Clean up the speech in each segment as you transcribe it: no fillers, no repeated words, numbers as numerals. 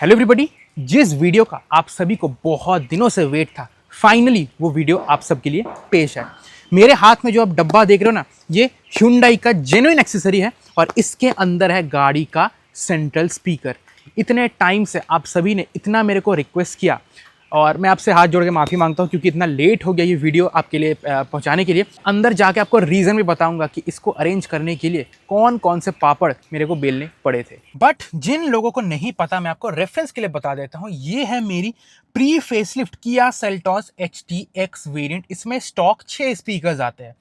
Hello everybody. जिस video का आप सभी को बहुत दिनों से वेट था, फाइनली वो वीडियो आप सबके लिए पेश है। मेरे हाथ में जो आप डब्बा देख रहे हो ना, ये Hyundai का जेन्युइन एक्सेसरी है और इसके अंदर है गाड़ी का सेंट्रल स्पीकर। इतने टाइम से आप सभी ने इतना मेरे को रिक्वेस्ट किया और मैं आपसे हाथ जोड़ के माफ़ी मांगता हूँ क्योंकि इतना लेट हो गया ये वीडियो आपके लिए पहुँचाने के लिए। अंदर जाके आपको रीज़न भी बताऊँगा कि इसको अरेंज करने के लिए कौन कौन से पापड़ मेरे को बेलने पड़े थे। बट जिन लोगों को नहीं पता, मैं आपको रेफरेंस के लिए बता देता हूँ। ये है मेरी pre facelift Kia Seltos HTX variant. इसमें स्टॉक 6 स्पीकर्स आते हैं,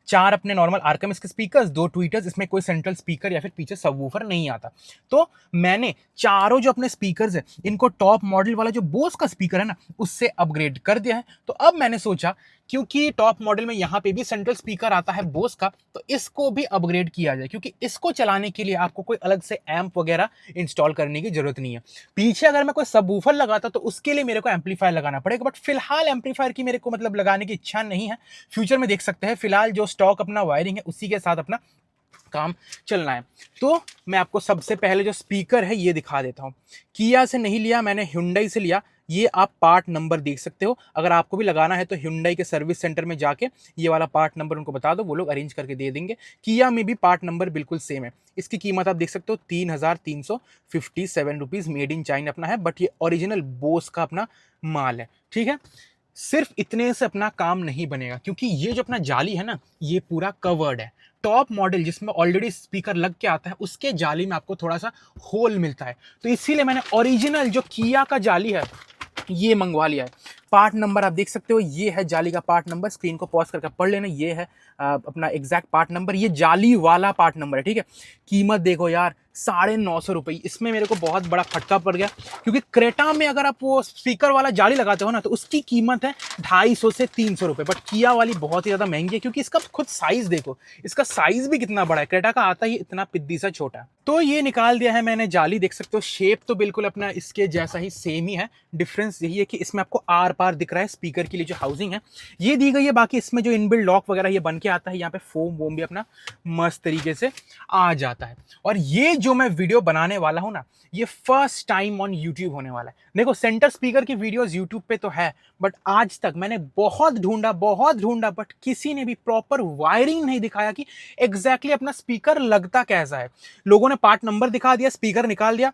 4 अपने नॉर्मल आर्कमिस के स्पीकर्स, 2 ट्वीटर्स। इसमें कोई सेंट्रल स्पीकर या फिर पीछे सबवूफर नहीं आता। तो मैंने चारों जो अपने स्पीकर्स है इनको टॉप मॉडल वाला जो बोस का स्पीकर है ना, उससे अपग्रेड कर दिया है। तो अब मैंने सोचा क्योंकि टॉप मॉडल में यहाँ पे भी सेंट्रल स्पीकर आता है बोस का, तो इसको भी अपग्रेड किया जाए, क्योंकि इसको चलाने के लिए आपको कोई अलग से एम्प वगैरह इंस्टॉल करने की जरूरत नहीं है। पीछे अगर मैं कोई सबवूफर लगाता तो उसके लिए मेरे को एम्पलीफायर लगाना पड़ेगा, बट फिलहाल एम्पलीफायर की मेरे को मतलब लगाने की इच्छा नहीं है। फ्यूचर में देख सकते हैं। फिलहाल जो स्टॉक अपना वायरिंग है उसी के साथ अपना काम चलना है। तो मैं आपको सबसे पहले जो स्पीकर है ये दिखा देता हूँ। किया से नहीं लिया मैंने, Hyundai से लिया। ये आप पार्ट नंबर देख सकते हो। अगर आपको भी लगाना है तो Hyundai के सर्विस सेंटर में जाके ये वाला पार्ट नंबर उनको बता दो, वो लोग अरेंज करके दे देंगे। किया में भी पार्ट नंबर बिल्कुल सेम है। इसकी कीमत आप देख सकते हो 3,357 रुपीज़, मेड इन चाइना अपना है, बट ये ओरिजिनल बोस का अपना माल है। ठीक है, सिर्फ इतने से अपना काम नहीं बनेगा, क्योंकि ये जो अपना जाली है ना, ये पूरा कवर्ड है। टॉप मॉडल जिसमें ऑलरेडी स्पीकर लग के आता है, उसके जाली में आपको थोड़ा सा होल मिलता है। तो इसीलिए मैंने ओरिजिनल जो किया का जाली है ये मंगवा लिया है। पार्ट नंबर आप देख सकते हो, ये है जाली का पार्ट नंबर। स्क्रीन को पॉज करके पढ़ लेना, ये है अपना एग्जैक्ट पार्ट नंबर। ये जाली वाला पार्ट नंबर है। ठीक है, कीमत देखो यार, 950 रुपये। इसमें मेरे को बहुत बड़ा फटका पड़ गया, क्योंकि क्रेटा में अगर आप वो स्पीकर वाला जाली लगाते हो ना, तो उसकी कीमत है 250 से 300 रुपये। बट किया वाली बहुत ही ज़्यादा महंगी है, क्योंकि इसका खुद साइज़ देखो, इसका साइज़ भी कितना बड़ा है। क्रेटा का आता ही इतना पिद्दी सा छोटा है। तो ये निकाल दिया है मैंने जाली, देख सकते हो। शेप तो बिल्कुल अपना इसके जैसा ही सेम ही है। डिफरेंस यही है कि इसमें आपको आर पार दिख रहा है। स्पीकर के लिए जो हाउसिंग है ये दी गई है। बाकी इसमें जो इनबिल्ड लॉक वगैरह ये बन के आता है, यहाँ पे फोम वोम भी अपना मस्त तरीके से आ जाता है। और ये जो मैं वीडियो बनाने वाला हूँ ना, ये फर्स्ट टाइम ऑन यूट्यूब होने वाला है। देखो, सेंटर स्पीकर की वीडियोस यूट्यूब पे तो है, बट आज तक मैंने बहुत ढूंढा, बट किसी ने भी प्रॉपर वायरिंग नहीं दिखाया कि एग्जैक्टली अपना स्पीकर लगता कैसा है। लोगों ने पार्ट नंबर दिखा दिया, स्पीकर निकाल दिया,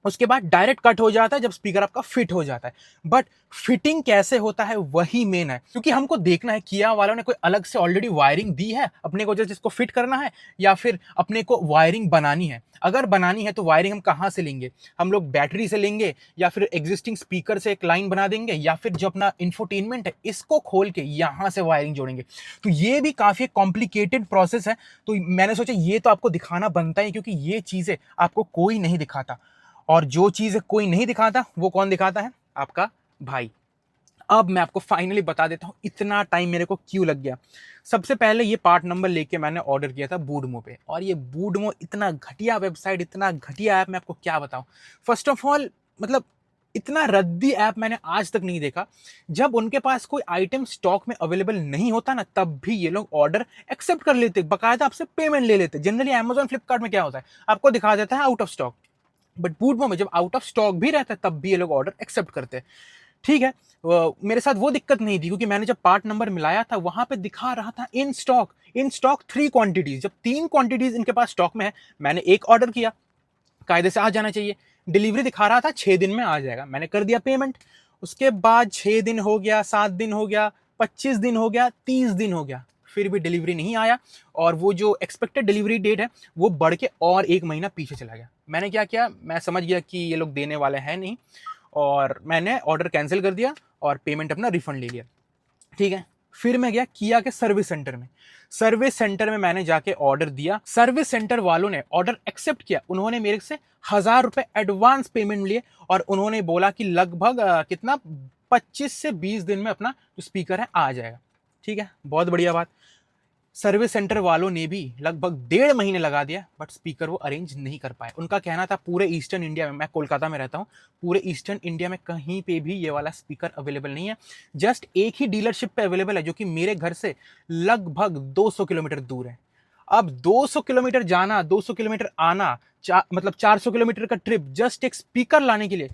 उसके बाद डायरेक्ट कट हो जाता है जब स्पीकर आपका फिट हो जाता है। बट फिटिंग कैसे होता है वही मेन है, क्योंकि हमको देखना है किया वालों ने कोई अलग से ऑलरेडी वायरिंग दी है अपने को, जिसको फिट करना है, या फिर अपने को वायरिंग बनानी है। अगर बनानी है तो वायरिंग हम कहाँ से लेंगे? हम लोग बैटरी से लेंगे, या फिर एग्जिस्टिंग स्पीकर से एक लाइन बना देंगे, या फिर जो अपना इंफोटेनमेंट है इसको खोल के यहाँ से वायरिंग जोड़ेंगे। तो ये भी काफ़ी कॉम्प्लिकेटेड प्रोसेस है। तो मैंने सोचा ये तो आपको दिखाना बनता है, क्योंकि ये चीज़ें आपको कोई नहीं दिखाता। और जो चीज़ कोई नहीं दिखाता वो कौन दिखाता है? आपका भाई। अब मैं आपको फाइनली बता देता हूँ इतना टाइम मेरे को क्यों लग गया। सबसे पहले ये पार्ट नंबर लेके मैंने ऑर्डर किया था बूडमो पे, और ये बूडमो इतना घटिया वेबसाइट, इतना घटिया ऐप, मैं आपको क्या बताऊँ। फर्स्ट ऑफ ऑल, मतलब इतना रद्दी ऐप मैंने आज तक नहीं देखा। जब उनके पास कोई आइटम स्टॉक में अवेलेबल नहीं होता ना, तब भी ये लोग ऑर्डर एक्सेप्ट कर लेते, बकायदा आपसे पेमेंट ले लेते। जनरली अमेजॉन फ्लिपकार्ट में क्या होता है, आपको दिखा देता है out of stock, but Boodmo में जब आउट ऑफ स्टॉक भी रहता है तब भी ये लोग ऑर्डर एक्सेप्ट करते हैं। ठीक है, मेरे साथ वो दिक्कत नहीं थी, क्योंकि मैंने जब पार्ट नंबर मिलाया था वहां पे दिखा रहा था इन स्टॉक 3 क्वांटिटीज। जब 3 क्वांटिटीज इनके पास स्टॉक में है, मैंने एक ऑर्डर किया, कायदे से आ जाना चाहिए। डिलीवरी दिखा रहा था 6 दिन में आ जाएगा, मैंने कर दिया पेमेंट। उसके बाद 6 दिन हो गया, 7 दिन हो गया, 25 दिन हो गया, 30 दिन हो गया, फिर भी डिलीवरी नहीं आया। और वो जो एक्सपेक्टेड डिलीवरी डेट है वो बढ़ के और 1 महीना पीछे चला गया। मैंने क्या किया, मैं समझ गया कि ये लोग देने वाले हैं नहीं, और मैंने ऑर्डर कैंसिल कर दिया और पेमेंट अपना रिफंड ले लिया। ठीक है, फिर मैं गया किया के सर्विस सेंटर में। सर्विस सेंटर में मैंने जाके ऑर्डर दिया। सर्विस सेंटर वालों ने ऑर्डर एक्सेप्ट किया। उन्होंने मेरे से 1,000 रुपए एडवांस पेमेंट लिए, और उन्होंने बोला कि लगभग कितना 25 से 20 दिन में अपना जो स्पीकर है आ जाएगा। ठीक है, बहुत बढ़िया बात। सर्विस सेंटर वालों ने भी लगभग 1.5 महीने लगा दिया, बट स्पीकर वो अरेंज नहीं कर पाए। उनका कहना था पूरे ईस्टर्न इंडिया में, मैं कोलकाता में रहता हूँ, पूरे ईस्टर्न इंडिया में कहीं पे भी ये वाला स्पीकर अवेलेबल नहीं है। जस्ट एक ही डीलरशिप पे अवेलेबल है, जो कि मेरे घर से लगभग 200 किलोमीटर दूर है। अब 200 किलोमीटर जाना, 200 किलोमीटर आना, मतलब 400 किलोमीटर का ट्रिप जस्ट एक स्पीकर लाने के लिए,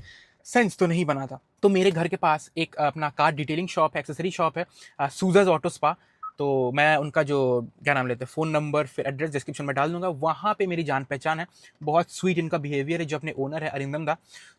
सेंस तो नहीं बना था। तो मेरे घर के पास एक अपना कार डिटेलिंग शॉप है, एक्सेसरी शॉप है, सूजर्स ऑटो स्पा। तो मैं उनका जो क्या नाम लेते हैं, फ़ोन नंबर फिर एड्रेस डिस्क्रिप्शन में डाल दूंगा। वहाँ पे मेरी जान पहचान है, बहुत स्वीट इनका बिहेवियर है। जो अपने ओनर है अरिंदम दा,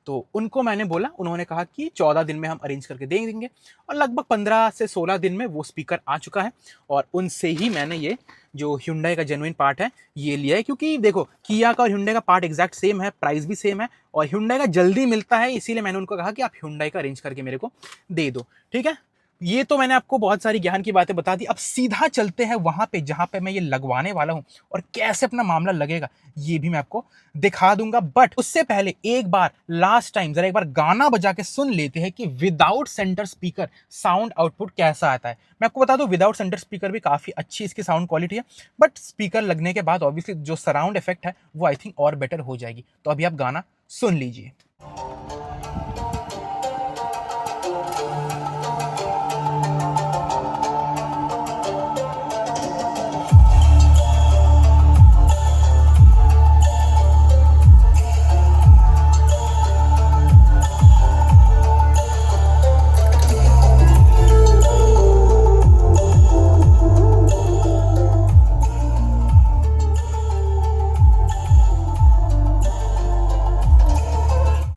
तो उनको मैंने बोला, उन्होंने कहा कि 14 दिन में हम अरेंज करके दे देंगे, और लगभग 15 से 16 दिन में वो स्पीकर आ चुका है। और उनसे ही मैंने ये जो Hyundai का जेन्युइन पार्ट है ये लिया है, क्योंकि देखो किया का और Hyundai का पार्ट एग्जैक्ट सेम है, प्राइस भी सेम है, और Hyundai का जल्दी मिलता है, इसीलिए मैंने उनको कहा कि आप Hyundai का अरेंज करके मेरे को दे दो, ठीक है। ये तो मैंने आपको बहुत सारी ज्ञान की बातें बता दी। अब सीधा चलते हैं वहां पे जहां पे मैं ये लगवाने वाला हूं, और कैसे अपना मामला लगेगा ये भी मैं आपको दिखा दूंगा। बट उससे पहले एक बार लास्ट टाइम जरा एक बार गाना बजा के सुन लेते हैं कि without centre speaker sound output कैसा आता है। मैं आपको बता दूं, विदाउट सेंटर स्पीकर भी काफी अच्छी इसकी साउंड क्वालिटी है, बट स्पीकर लगने के बाद ऑब्वियसली जो सराउंड इफेक्ट है वो आई थिंक और बेटर हो जाएगी। तो अभी आप गाना सुन लीजिए।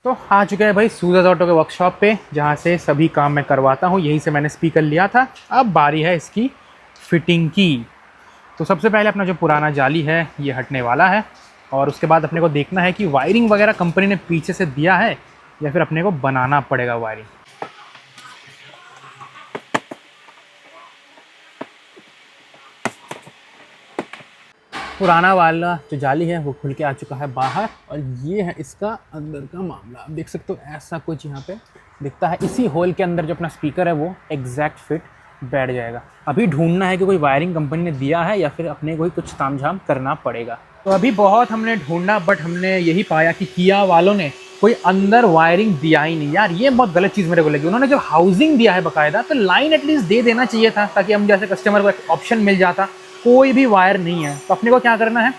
तो आ चुके हैं भाई सूरज ऑटो के वर्कशॉप पे, जहाँ से सभी काम मैं करवाता हूँ। यहीं से मैंने स्पीकर लिया था। अब बारी है इसकी फिटिंग की। तो सबसे पहले अपना जो पुराना जाली है ये हटने वाला है, और उसके बाद अपने को देखना है कि वायरिंग वगैरह कंपनी ने पीछे से दिया है या फिर अपने को बनाना पड़ेगा वायरिंग। पुराना वाला जो जाली है वो खुल के आ चुका है बाहर, और ये है इसका अंदर का मामला। आप देख सकते हो ऐसा कुछ यहाँ पे दिखता है। इसी होल के अंदर जो अपना स्पीकर है वो एग्जैक्ट फिट बैठ जाएगा। अभी ढूंढना है कि कोई वायरिंग कंपनी ने दिया है या फिर अपने को ही कुछ तामझाम करना पड़ेगा। तो अभी बहुत हमने ढूंढा, बट हमने यही पाया कि किया वालों ने कोई अंदर वायरिंग दिया ही नहीं। यार ये बहुत गलत चीज़ मेरे को लगी। उन्होंने जब हाउसिंग दिया है बाकायदा, तो लाइन एटलीस्ट दे देना चाहिए था, ताकि हम जैसे कस्टमर को एक ऑप्शन मिल जाता। कोई भी वायर नहीं है। तो अपने को क्या करना है,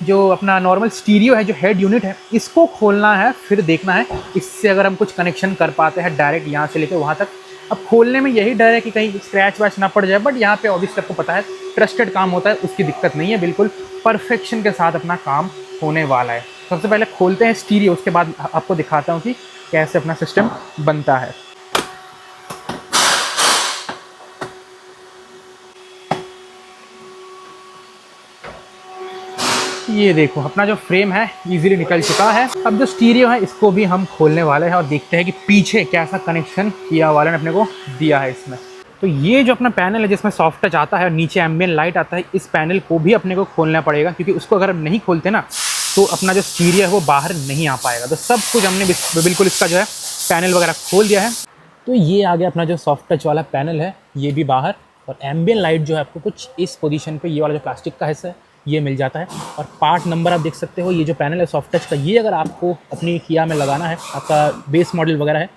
जो अपना नॉर्मल स्टीरियो है, जो हेड यूनिट है, इसको खोलना है, फिर देखना है इससे अगर हम कुछ कनेक्शन कर पाते हैं डायरेक्ट यहाँ से लेके वहाँ तक। अब खोलने में यही डर है कि कहीं स्क्रैच वैच ना पड़ जाए, बट यहाँ पे ऑब्वियसली आपको पता है ट्रस्टेड काम होता है, उसकी दिक्कत नहीं है। बिल्कुल परफेक्शन के साथ अपना काम होने वाला है। सबसे पहले खोलते हैं स्टीरियो, उसके बाद आपको दिखाता हूँ कि कैसे अपना सिस्टम बनता है। ये देखो अपना जो फ्रेम है इजीली निकल चुका है। अब जो स्टीरियो है इसको भी हम खोलने वाले हैं और देखते हैं कि पीछे कैसा कनेक्शन किया वाले ने अपने को दिया है इसमें। तो ये जो अपना पैनल है जिसमें सॉफ्ट टच आता है और नीचे एम्बिएंट लाइट आता है, इस पैनल को भी अपने को खोलना पड़ेगा, क्योंकि उसको अगर हम नहीं खोलते ना तो अपना जो स्टीरियो है वो बाहर नहीं आ पाएगा। तो सब कुछ हमने बिल्कुल इसका जो है पैनल वगैरह खोल दिया है। तो ये आ गया अपना जो सॉफ्ट टच वाला पैनल है, ये भी बाहर। और एम्बिएंट लाइट जो है आपको कुछ इस पोजीशन पे, ये वाला जो प्लास्टिक का हिस्सा है ये मिल जाता है। और पार्ट नंबर आप देख सकते हो, ये जो पैनल है सॉफ्ट टच का, ये अगर आपको अपनी किया में लगाना है, आपका बेस मॉडल वगैरह है,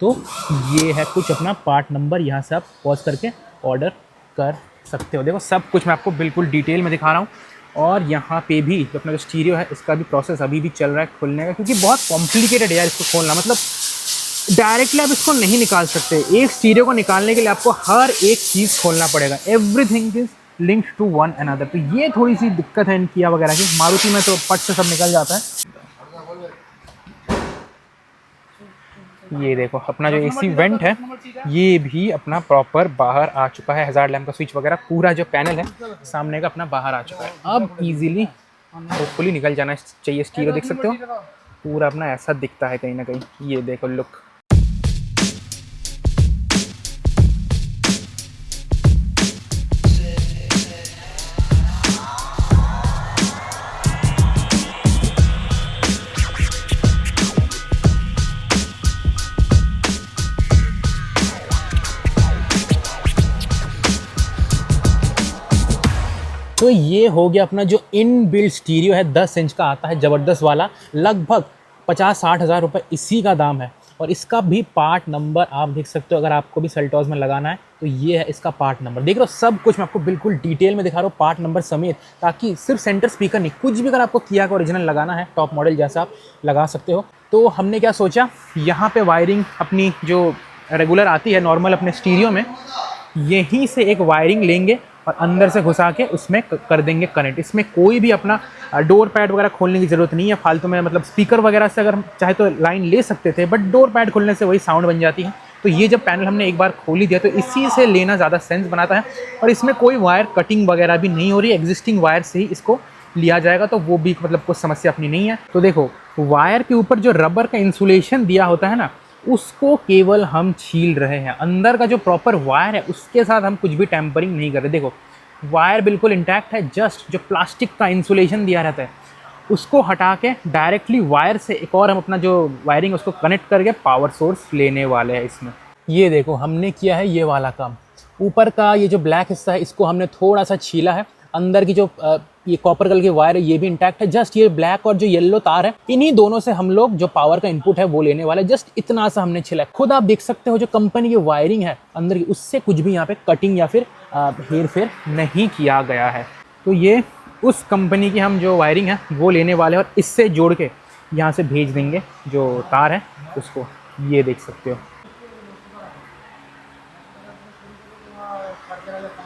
तो ये है कुछ अपना पार्ट नंबर। यहाँ से आप पॉज करके ऑर्डर कर सकते हो। देखो सब कुछ मैं आपको बिल्कुल डिटेल में दिखा रहा हूँ। और यहाँ पे भी जो अपना जो स्टीरियो है इसका भी प्रोसेस अभी भी चल रहा है खोलने का, क्योंकि बहुत कॉम्प्लिकेटेड है यार इसको खोलना। मतलब डायरेक्टली आप इसको नहीं निकाल सकते। एक स्टीरियो को निकालने के लिए आपको हर एक चीज़ खोलना पड़ेगा। Everything is linked to one another. तो ये थोड़ी सी दिक्कत है इन किया वगैरह की। मारुति में तो पट से सब निकल जाता है। ये देखो अपना जो एसी वेंट है ये भी अपना प्रॉपर बाहर आ चुका है। हज़ार्ड लैम्प का स्विच वगैरह पूरा जो पैनल है सामने का अपना बाहर आ चुका है। अब इजीली होपफुली निकल जाना चाहिए। स्टीरियो देख सकते हो पूरा अपना ऐसा दिखता है कहीं ना कहीं। ये देखो लुक। तो ये हो गया अपना जो इन बिल्ट स्टीरियो है, 10 इंच का आता है, ज़बरदस्त वाला। लगभग 50-60 हज़ार रुपये इसी का दाम है। और इसका भी पार्ट नंबर आप देख सकते हो, अगर आपको भी सेल्टॉस में लगाना है तो ये है इसका पार्ट नंबर। देख रहे हो सब कुछ मैं आपको बिल्कुल डिटेल में दिखा रहा हूँ पार्ट नंबर समेत, ताकि सिर्फ सेंटर स्पीकर नहीं, कुछ भी अगर आपको किया का ओरिजिनल लगाना है टॉप मॉडल जैसा आप लगा सकते हो। तो हमने क्या सोचा, यहाँ पे वायरिंग अपनी जो रेगुलर आती है नॉर्मल अपने स्टीरियो में, यहीं से एक वायरिंग लेंगे और अंदर से घुसा के उसमें कर देंगे कनेक्ट। इसमें कोई भी अपना डोर पैड वगैरह खोलने की ज़रूरत नहीं है फालतू में, मतलब स्पीकर वगैरह से अगर चाहे तो लाइन ले सकते थे, बट डोर पैड खोलने से वही साउंड बन जाती है। तो ये जब पैनल हमने एक बार खोल ही दिया तो इसी से लेना ज़्यादा सेंस बनाता है, और इसमें कोई वायर कटिंग वगैरह भी नहीं हो रही, एग्जिस्टिंग वायर से ही इसको लिया जाएगा, तो वो भी मतलब कुछ समस्या अपनी नहीं है। तो देखो वायर के ऊपर जो रबर का इंसुलेशन दिया होता है ना, उसको केवल हम छील रहे हैं, अंदर का जो प्रॉपर वायर है उसके साथ हम कुछ भी टेम्परिंग नहीं कर रहे। देखो वायर बिल्कुल इंटैक्ट है, जस्ट जो प्लास्टिक का इंसुलेशन दिया रहता है उसको हटा के डायरेक्टली वायर से एक और हम अपना जो वायरिंग उसको कनेक्ट करके पावर सोर्स लेने वाले हैं इसमें। ये देखो हमने किया है ये वाला काम, ऊपर का ये जो ब्लैक हिस्सा है इसको हमने थोड़ा सा छीला है, अंदर की जो ये कॉपर कलर की वायर है ये भी इंटैक्ट है, जस्ट ये ब्लैक और जो येलो तार है इन्हीं दोनों से हम लोग जो पावर का इनपुट है वो लेने वाले, जस्ट इतना सा हमने छिला है। खुद आप देख सकते हो जो कंपनी की वायरिंग है अंदर की, उससे कुछ भी यहाँ पे कटिंग या फिर हेर फेर नहीं किया गया है। तो ये उस कंपनी की हम जो वायरिंग है वो लेने वाले हैं और इससे जोड़ के यहाँ से भेज देंगे जो तार है उसको, ये देख सकते हो।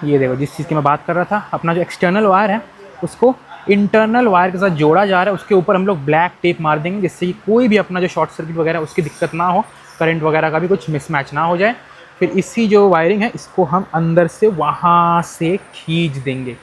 ये देखो जिस चीज़ की मैं बात कर रहा था, अपना जो एक्सटर्नल वायर है उसको इंटरनल वायर के साथ जोड़ा जा रहा है, उसके ऊपर हम लोग ब्लैक टेप मार देंगे जिससे कि कोई भी अपना जो शॉर्ट सर्किट वगैरह उसकी दिक्कत ना हो, करंट वगैरह का भी कुछ मिसमैच ना हो जाए। फिर इसी जो वायरिंग है इसको हम अंदर से वहाँ से खींच देंगे।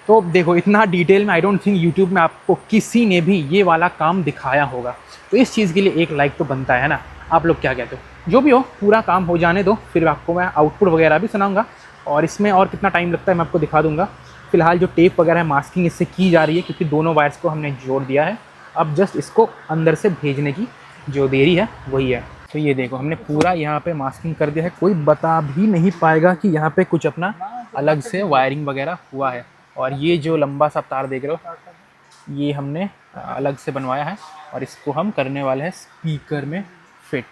तो देखो इतना डिटेल में आई डोंट थिंक यूट्यूब में आपको किसी ने भी ये वाला काम दिखाया होगा, तो इस चीज़ के लिए एक लाइक तो बनता है ना। आप लोग क्या कहते हो? जो भी हो पूरा काम हो जाने दो, फिर आपको मैं आउटपुट वगैरह भी सुनाऊंगा और इसमें और कितना टाइम लगता है मैं आपको दिखा दूंगा। फिलहाल जो टेप वगैरह है मास्किंग इससे की जा रही है क्योंकि दोनों वायर्स को हमने जोड़ दिया है, अब जस्ट इसको अंदर से भेजने की जो देरी है वही है। तो ये देखो हमने पूरा यहाँ पे मास्किंग कर दिया है, कोई बता भी नहीं पाएगा कि यहाँ पे कुछ अपना अलग से वायरिंग वगैरह हुआ है। और ये जो लंबा सा तार देख रहे हो ये हमने अलग से बनवाया है और इसको हम करने वाले हैं स्पीकर में फिट।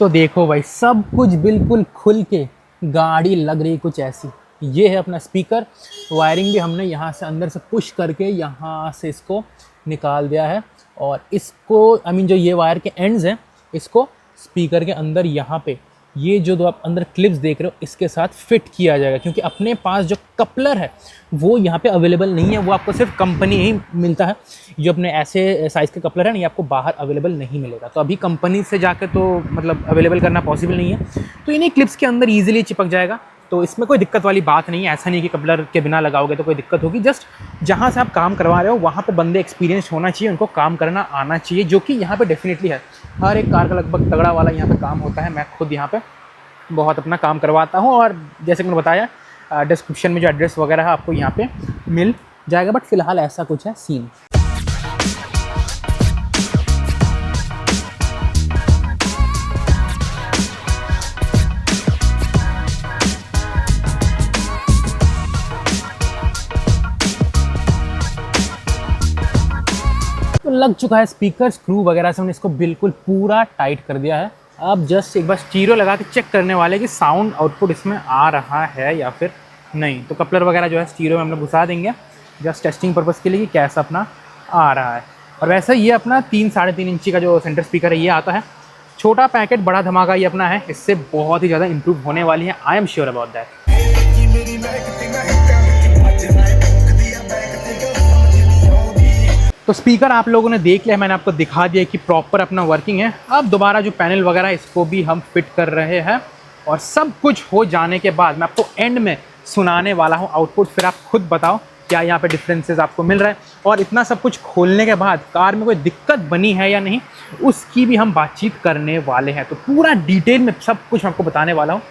तो देखो भाई सब कुछ बिल्कुल खुल के गाड़ी लग रही कुछ ऐसी। ये है अपना स्पीकर, वायरिंग भी हमने यहाँ से अंदर से पुश करके यहाँ से इसको निकाल दिया है और इसको जो ये वायर के एंड्स हैं इसको स्पीकर के अंदर यहाँ पे ये जो आप अंदर क्लिप्स देख रहे हो इसके साथ फिट किया जाएगा, क्योंकि अपने पास जो कपलर है वो यहाँ पे अवेलेबल नहीं है, वो आपको सिर्फ कंपनी ही मिलता है। जो अपने ऐसे साइज़ के कपलर है ना ये आपको बाहर अवेलेबल नहीं मिलेगा, तो अभी कंपनी से जाकर तो मतलब अवेलेबल करना पॉसिबल नहीं है, तो इन्हीं क्लिप्स के अंदर ईजिली चिपक जाएगा। तो इसमें कोई दिक्कत वाली बात नहीं है, ऐसा नहीं कि कपलर के बिना लगाओगे तो कोई दिक्कत होगी। जस्ट जहाँ से आप काम करवा रहे हो वहाँ पे बंदे एक्सपीरियंस होना चाहिए, उनको काम करना आना चाहिए, जो कि यहाँ पे डेफिनेटली है। हर एक कार का लगभग तगड़ा वाला यहाँ पे काम होता है, मैं खुद यहाँ पे बहुत अपना काम करवाता हूँ और जैसे कि मैंने बताया डिस्क्रिप्शन में जो एड्रेस वगैरह है आपको यहाँ पे मिल जाएगा। बट फिलहाल ऐसा कुछ है सीन। तो लग चुका है स्पीकर, स्क्रू वगैरह से हमने इसको बिल्कुल पूरा टाइट कर दिया है। अब जस्ट एक बार स्टीरियो लगा के चेक करने वाले कि साउंड आउटपुट इसमें आ रहा है या फिर नहीं। तो कपलर वगैरह जो है स्टीरियो में हम लोग घुसा देंगे जस्ट टेस्टिंग पर्पज़ के लिए कि कैसा अपना आ रहा है। और वैसे ये अपना 3-3.5 इंची का जो सेंटर स्पीकर है ये आता है, छोटा पैकेट बड़ा धमाका ये अपना है, इससे बहुत ही ज़्यादा इंप्रूव होने वाली है, I am sure about that. तो स्पीकर आप लोगों ने देख लिया, मैंने आपको दिखा दिया कि प्रॉपर अपना वर्किंग है। अब दोबारा जो पैनल वगैरह इसको भी हम फिट कर रहे हैं और सब कुछ हो जाने के बाद मैं आपको एंड में सुनाने वाला हूँ आउटपुट, फिर आप खुद बताओ क्या यहाँ पे डिफरेंसेस आपको मिल रहा है। और इतना सब कुछ खोलने के बाद कार में कोई दिक्कत बनी है या नहीं उसकी भी हम बातचीत करने वाले हैं। तो पूरा डिटेल में सब कुछ मैं आपको बताने वाला हूँ।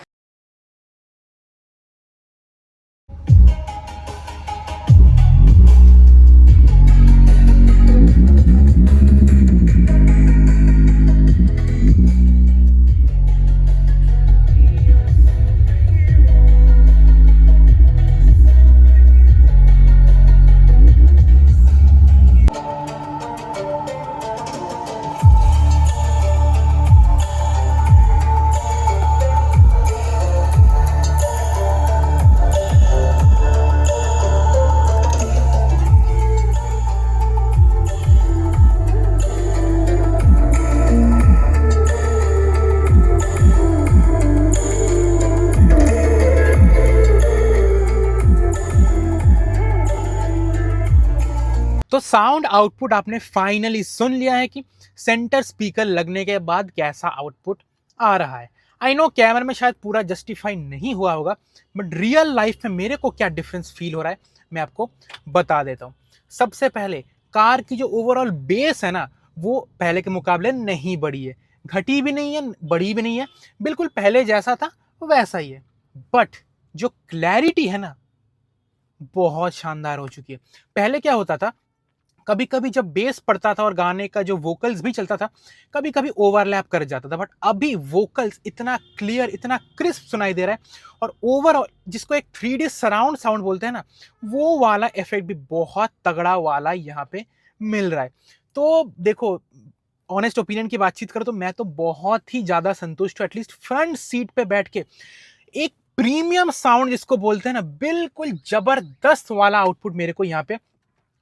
तो साउंड आउटपुट आपने फाइनली सुन लिया है कि सेंटर स्पीकर लगने के बाद कैसा आउटपुट आ रहा है। आई नो कैमरा में शायद पूरा जस्टिफाई नहीं हुआ होगा, बट रियल लाइफ में मेरे को क्या डिफरेंस फील हो रहा है मैं आपको बता देता हूँ। सबसे पहले कार की जो ओवरऑल बेस है ना, वो पहले के मुकाबले नहीं बढ़ी है, घटी भी नहीं है, बढ़ी भी नहीं है, बिल्कुल पहले जैसा था वैसा ही है। बट जो क्लैरिटी है ना, बहुत शानदार हो चुकी है। पहले क्या होता था, कभी कभी जब बेस पड़ता था और गाने का जो वोकल्स भी चलता था, कभी कभी ओवरलैप कर जाता था, बट अभी वोकल्स इतना क्लियर, इतना क्रिस्प सुनाई दे रहा है, और ओवरऑल जिसको एक 3D सराउंड साउंड बोलते हैं ना, वो वाला इफेक्ट भी बहुत तगड़ा वाला यहाँ पे मिल रहा है। तो देखो, ऑनेस्ट ओपिनियन की बातचीत करो तो मैं तो बहुत ही ज्यादा संतुष्ट हूँ। एटलीस्ट फ्रंट सीट पे बैठ के एक प्रीमियम साउंड जिसको बोलते हैं ना, बिल्कुल जबरदस्त वाला आउटपुट मेरे को यहाँ पे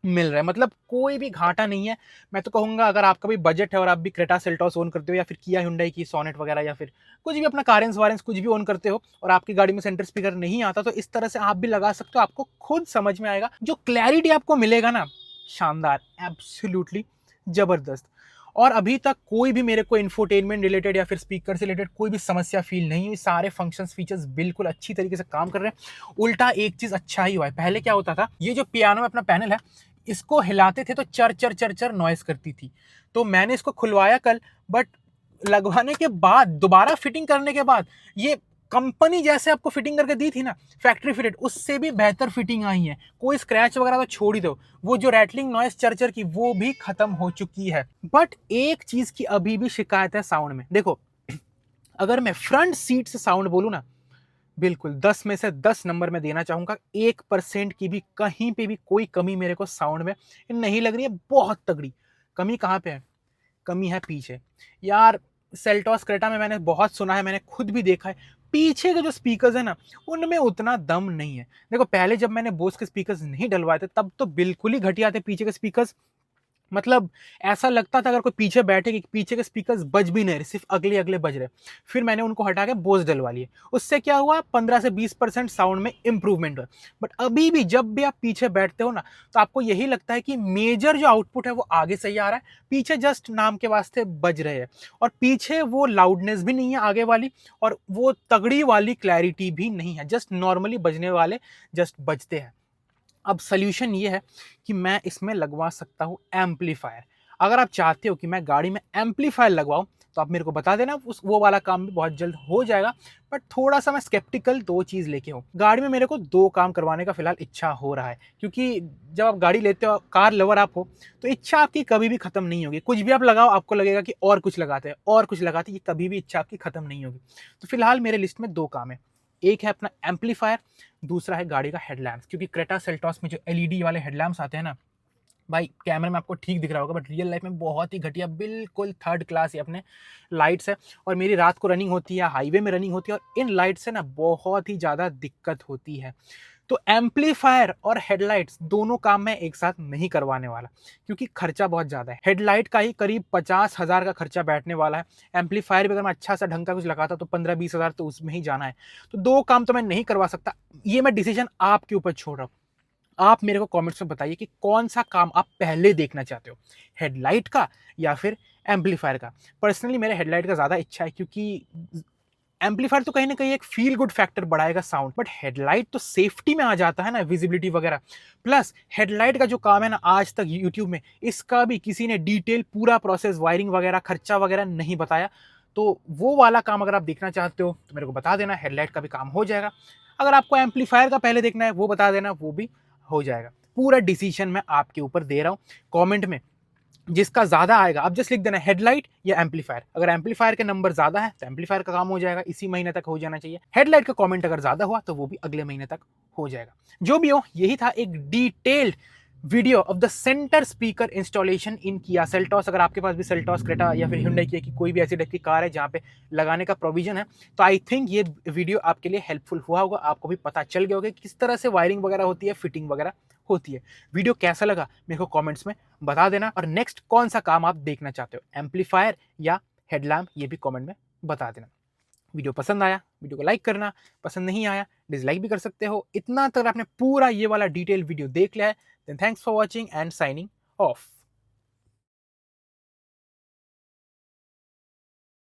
मिल रहा है। मतलब कोई भी घाटा नहीं है। मैं तो कहूंगा अगर आपका भी बजट है और आप भी क्रेटा सेल्टॉस ओन करते हो, या फिर किया हुंडई की सोनेट वगैरह, या फिर कुछ भी अपना कारेंस वारेंस कुछ भी ओन करते हो, और आपकी गाड़ी में सेंटर स्पीकर नहीं आता, तो इस तरह से आप भी लगा सकते हो। आपको खुद समझ में आएगा। जो क्लैरिटी आपको मिलेगा ना, शानदार, एब्सोल्युटली जबरदस्त। और अभी तक कोई भी मेरे को इंफोटेनमेंट रिलेटेड या फिर स्पीकर से रिलेटेड कोई भी समस्या फील नहीं हुई। सारे फंक्शंस फीचर्स बिल्कुल अच्छी तरीके से काम कर रहे हैं। उल्टा एक चीज अच्छा ही हुआ है। पहले क्या होता था, ये जो पियानो में अपना पैनल है, इसको हिलाते थे तो चर चर चर चर नॉइस करती थी। तो मैंने इसको खुलवाया कल, बट लगवाने के बाद, दोबारा फिटिंग करने के बाद, ये कंपनी जैसे आपको फिटिंग करके दी थी ना, फैक्ट्री फिटेड, उससे भी बेहतर फिटिंग आई है। कोई स्क्रैच वगैरह तो छोड़ ही दो, वो जो रैटलिंग नॉइस चरचर की, वो भी खत्म हो चुकी है। बट एक चीज की अभी भी शिकायत है साउंड में। देखो, अगर मैं फ्रंट सीट से साउंड बोलूं ना, बिल्कुल 10 में से 10 नंबर में देना चाहूंगा। 1% की भी कहीं पे भी कोई कमी मेरे को साउंड में नहीं लग रही है। बहुत तगड़ी कमी कहाँ पे है? कमी है पीछे। यार, सेल्टॉस क्रेटा में मैंने बहुत सुना है, मैंने खुद भी देखा है, पीछे के जो स्पीकर्स है ना, उनमें उतना दम नहीं है। देखो, पहले जब मैंने बोस के स्पीकर्स नहीं डलवाए थे, तब तो बिल्कुल ही घटिया थे पीछे के स्पीकर्स। मतलब ऐसा लगता था अगर कोई पीछे बैठे कि पीछे के स्पीकर्स बज भी नहीं रहे, सिर्फ अगले अगले बज रहे। फिर मैंने उनको हटा के बोस डलवा लिए। उससे क्या हुआ, 15 से 20% साउंड में इंप्रूवमेंट हुआ। बट अभी भी जब भी आप पीछे बैठते हो ना, तो आपको यही लगता है कि मेजर जो आउटपुट है वो आगे से ही आ रहा है, पीछे जस्ट नाम के वास्ते बज रहे हैं। और पीछे वो लाउडनेस भी नहीं है आगे वाली, और वो तगड़ी वाली क्लैरिटी भी नहीं है, जस्ट नॉर्मली बजने वाले जस्ट बजते हैं। अब सोल्यूशन ये है कि मैं इसमें लगवा सकता हूँ एम्पलीफायर। अगर आप चाहते हो कि मैं गाड़ी में एम्पलीफायर लगवाऊँ, तो आप मेरे को बता देना, उस वो वाला काम भी बहुत जल्द हो जाएगा। बट थोड़ा सा मैं स्केप्टिकल दो चीज़ लेके हूँ। गाड़ी में मेरे को दो काम करवाने का फिलहाल इच्छा हो रहा है, क्योंकि जब आप गाड़ी लेते हो, कार लवर आप हो, तो इच्छा आपकी कभी भी खत्म नहीं होगी। कुछ भी आप लगाओ, आपको लगेगा कि और कुछ लगाते हैं और कुछ लगाते हैं, ये कभी भी इच्छा आपकी खत्म नहीं होगी। तो फिलहाल मेरे लिस्ट में दो काम है। एक है अपना एम्पलीफायर, दूसरा है गाड़ी का हेडलैम्प्स। क्योंकि क्रेटा सेल्टॉस में जो एलईडी वाले हेडलैम्प्स आते हैं ना, भाई कैमरे में आपको ठीक दिख रहा होगा, बट रियल लाइफ में बहुत ही घटिया, बिल्कुल थर्ड क्लास ये अपने लाइट्स है। और मेरी रात को रनिंग होती है, हाईवे में रनिंग होती है, और इन लाइट से ना बहुत ही ज़्यादा दिक्कत होती है। तो एम्पलीफायर और हेडलाइट्स दोनों काम मैं एक साथ नहीं करवाने वाला, क्योंकि खर्चा बहुत ज़्यादा है। हेडलाइट का ही करीब 50,000 का खर्चा बैठने वाला है। एम्पलीफायर भी अगर मैं अच्छा सा ढंग का कुछ लगाता तो 15-20 हज़ार तो उसमें ही जाना है। तो दो काम तो मैं नहीं करवा सकता। ये मैं डिसीजन आपके ऊपर छोड़ रहा हूँ। आप मेरे को कमेंट्स में बताइए कि कौन सा काम आप पहले देखना चाहते हो, हेडलाइट का या फिर एम्पलीफायर का। पर्सनली मेरे हेडलाइट का ज़्यादा इच्छा है, क्योंकि एम्पलीफायर तो कहीं ना कहीं एक फील गुड फैक्टर बढ़ाएगा साउंड, बट हेडलाइट तो सेफ्टी में आ जाता है ना, विजिबिलिटी वगैरह। प्लस हेडलाइट का जो काम है ना, आज तक यूट्यूब में इसका भी किसी ने डिटेल पूरा प्रोसेस, वायरिंग वगैरह, खर्चा वगैरह नहीं बताया। तो वो वाला काम अगर आप देखना चाहते हो तो मेरे को बता देना, हेडलाइट का भी काम हो जाएगा। अगर आपको एम्पलीफायर का पहले देखना है, वो बता देना, वो भी हो जाएगा। पूरा डिसीजन मैं आपके ऊपर दे रहा हूँ। कमेंट में जिसका ज्यादा आएगा, आप जस्ट लिख देना हेडलाइट या एम्पलीफायर। अगर एम्पलीफायर के नंबर ज्यादा है तो एम्पलीफायर का काम हो जाएगा, इसी महीने तक हो जाना चाहिए। हेडलाइट का कमेंट अगर ज्यादा हुआ तो वो भी अगले महीने तक हो जाएगा। जो भी हो, यही था एक detailed video of the centre speaker installation in Kia Seltos. अगर आपके पास भी सेल्टॉस, क्रेटा या फिर हुंडई की कोई भी ऐसी टाइप की कार है जहाँ पे लगाने का प्रोविजन है, तो आई थिंक ये वीडियो आपके लिए हेल्पफुल हुआ होगा। आपको भी पता चल गया होगा कि किस तरह से वायरिंग वगैरह होती है, फिटिंग वगैरह होती है। वीडियो कैसा लगा मेरे को कमेंट्स में बता देना, और नेक्स्ट कौन सा काम आप देखना चाहते हो, एम्पलीफायर या हेडलैम्प, ये भी कमेंट में बता देना। वीडियो पसंद आया, वीडियो को लाइक करना, पसंद नहीं आया डिसलाइक भी कर सकते हो। इतना तक आपने पूरा ये वाला डिटेल वीडियो देख लिया है, then thanks for watching and signing of.